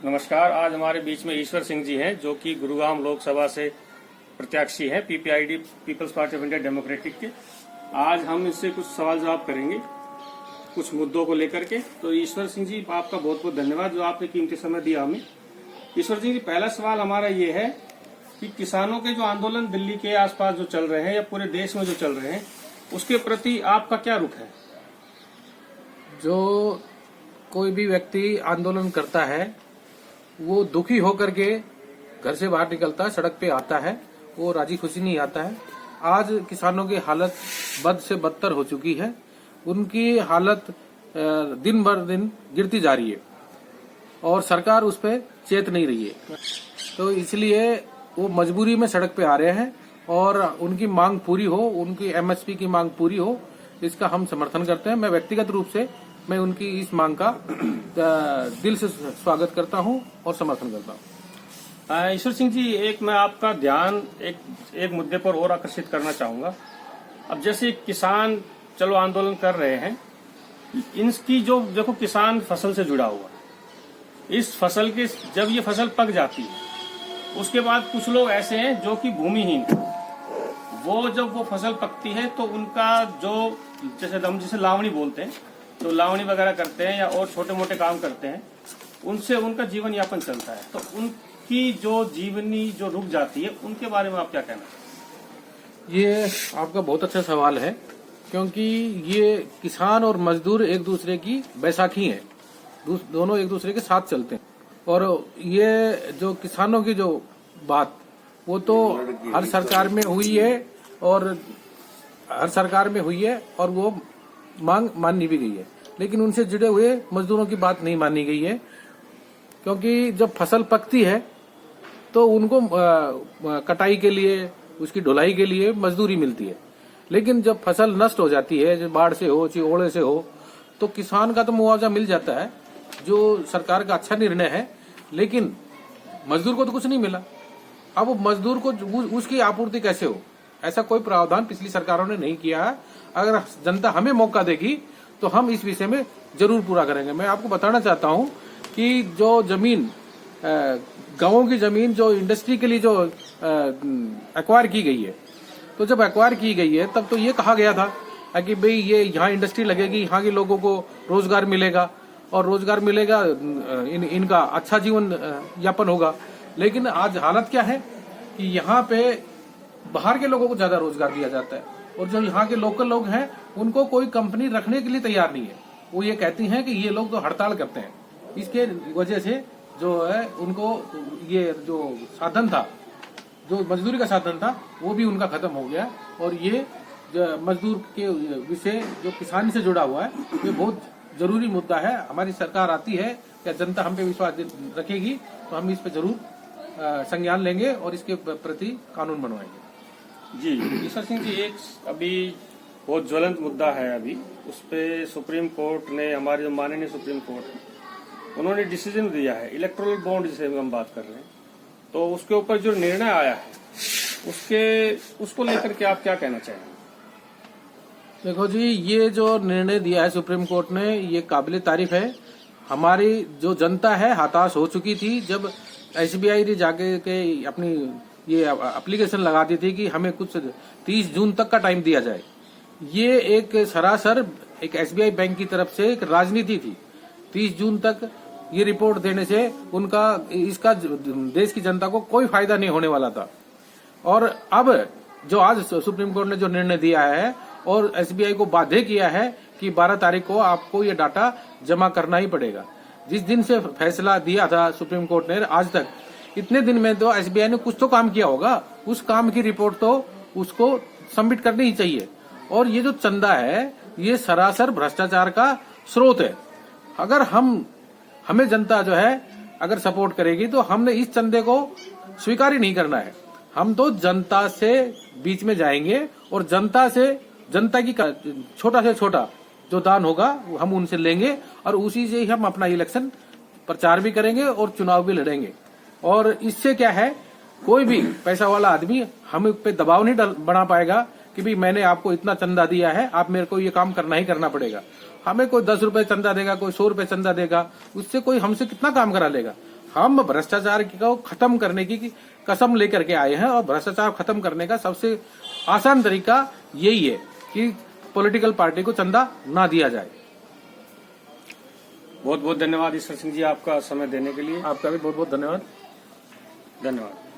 नमस्कार। आज हमारे बीच में ईश्वर सिंह जी हैं जो कि गुरुग्राम लोकसभा से प्रत्याशी हैं PPID people's party of India democratic के। आज हम इससे कुछ सवाल जवाब करेंगे कुछ मुद्दों को लेकर के। तो ईश्वर सिंह जी, आपका बहुत बहुत धन्यवाद जो आपने कीमती समय दिया हमें। ईश्वर सिंह जी, पहला सवाल हमारा ये है कि किसानों के जो आंदोलन दिल्ली के आसपास जो चल रहे हैं या पूरे देश में जो चल रहे हैं उसके प्रति आपका क्या रुख है? जो कोई भी व्यक्ति आंदोलन करता है वो दुखी होकर के घर से बाहर निकलता है, सड़क पे आता है, वो राजी खुशी नहीं आता है। आज किसानों की हालत बद से बदतर हो चुकी है, उनकी हालत दिन भर दिन गिरती जा रही है और सरकार उस पर चेत नहीं रही है। तो इसलिए वो मजबूरी में सड़क पे आ रहे हैं और उनकी मांग पूरी हो, उनकी एमएसपी की मांग पूरी हो, इसका हम समर्थन करते हैं। मैं व्यक्तिगत रूप से मैं उनकी इस मांग का दिल से स्वागत करता हूं और समर्थन करता हूं। ईश्वर सिंह जी, एक मैं आपका ध्यान एक मुद्दे पर और आकर्षित करना चाहूंगा। अब जैसे किसान चलो आंदोलन कर रहे हैं, इनकी जो देखो किसान फसल से जुड़ा हुआ, इस फसल के जब ये फसल पक जाती है उसके बाद कुछ लोग ऐसे हैं जो कि भूमिहीन हैं। वो जब वो फसल पकती है तो उनका जो जैसे हम जिसे लावणी बोलते हैं, तो लावणी वगैरह करते हैं या और छोटे मोटे काम करते हैं, उनसे उनका जीवन यापन चलता है। तो उनकी जो जीवनी जो रुक जाती है उनके बारे में आप क्या कहना चाहते हैं? ये आपका बहुत अच्छा सवाल है, क्योंकि ये किसान और मजदूर एक दूसरे की बैसाखी हैं, दोनों एक दूसरे के साथ चलते हैं। और ये जो किसानों की जो बात वो तो हर सरकार में हुई है और वो मांग माननी भी गई है, लेकिन उनसे जुड़े हुए मजदूरों की बात नहीं मानी गई है। क्योंकि जब फसल पकती है तो उनको कटाई के लिए, उसकी ढुलाई के लिए मजदूरी मिलती है, लेकिन जब फसल नष्ट हो जाती है, जो बाढ़ से हो चाहे ओले से हो, तो किसान का तो मुआवजा मिल जाता है, जो सरकार का अच्छा निर्णय है, लेकिन मजदूर को तो कुछ नहीं मिला। अब वो मजदूर को उसकी आपूर्ति कैसे हो, ऐसा कोई प्रावधान पिछली सरकारों ने नहीं किया है। अगर जनता हमें मौका देगी तो हम इस विषय में जरूर पूरा करेंगे। मैं आपको बताना चाहता हूं कि जो जमीन, गांवों की जमीन जो इंडस्ट्री के लिए जो एक्वायर की गई है, तो जब एक्वायर की गई है तब तो ये कहा गया था कि भाई ये यहाँ इंडस्ट्री लगेगी, यहाँ के लोगों को रोजगार मिलेगा और रोजगार मिलेगा, इनका अच्छा जीवन यापन होगा। लेकिन आज हालत क्या है कि यहाँ पे बाहर के लोगों को ज्यादा रोजगार दिया जाता है और जो यहाँ के लोकल लोग हैं उनको कोई कंपनी रखने के लिए तैयार नहीं है। वो ये कहती हैं कि ये लोग तो हड़ताल करते हैं, इसके वजह से जो है उनको ये जो साधन था, जो मजदूरी का साधन था, वो भी उनका खत्म हो गया। और ये जो मजदूर के विषय जो किसान से जुड़ा हुआ है, ये बहुत जरूरी मुद्दा है। हमारी सरकार आती है या जनता हम पे विश्वास रखेगी तो हम इस पे जरूर संज्ञान लेंगे और इसके प्रति कानून बनवाएंगे। जी ईश्वर सिंह जी, एक अभी बहुत ज्वलंत मुद्दा है अभी, उस पे सुप्रीम कोर्ट ने, हमारे जो माननीय सुप्रीम कोर्ट है, उन्होंने डिसीजन दिया है इलेक्टोरल बॉन्ड जिसे हम बात कर रहे हैं, तो उसके ऊपर जो निर्णय आया है उसको लेकर के आप क्या कहना चाहेंगे? देखो जी, ये जो निर्णय दिया है सुप्रीम कोर्ट ने, ये काबिल तारीफ है। हमारी जो जनता है हताश हो चुकी थी जब एसबीआई ने जाके के अपनी ये एप्लीकेशन लगा दी थी कि हमें कुछ 30 जून तक का टाइम दिया जाए। ये एक सरासर एक एसबीआई बैंक की तरफ से एक राजनीति थी। 30 जून तक ये रिपोर्ट देने से उनका इसका देश की जनता को कोई फायदा नहीं होने वाला था। और अब जो आज सुप्रीम कोर्ट ने जो निर्णय दिया है और एसबीआई को बाध्य किया है कि 12 तारीख को आपको ये डाटा जमा करना ही पड़ेगा। जिस दिन से फैसला दिया था सुप्रीम कोर्ट ने, आज तक इतने दिन में तो एसबीआई ने कुछ तो काम किया होगा, उस काम की रिपोर्ट तो उसको सबमिट करनी ही चाहिए। और ये जो चंदा है ये सरासर भ्रष्टाचार का स्रोत है। अगर हमें जनता जो है अगर सपोर्ट करेगी तो हमने इस चंदे को स्वीकार ही नहीं करना है। हम तो जनता से बीच में जाएंगे और जनता की छोटा से छोटा जो दान होगा हम उनसे लेंगे और उसी से ही हम अपना इलेक्शन प्रचार भी करेंगे और चुनाव भी लड़ेंगे। और इससे क्या है, कोई भी पैसा वाला आदमी हम पे दबाव नहीं बना पाएगा कि भाई मैंने आपको इतना चंदा दिया है, आप मेरे को ये काम करना ही करना पड़ेगा। हमें कोई 10 रुपए चंदा देगा, कोई 100 रुपए चंदा देगा, उससे कोई हमसे कितना काम करा लेगा। हम भ्रष्टाचार को खत्म करने की कसम लेकर के आए हैं और भ्रष्टाचार खत्म करने का सबसे आसान तरीका यही है कि पॉलिटिकल पार्टी को चंदा ना दिया जाए। बहुत बहुत धन्यवाद ईश्वर सिंह जी आपका समय देने के लिए। आपका भी बहुत बहुत धन्यवाद। धन्यवाद।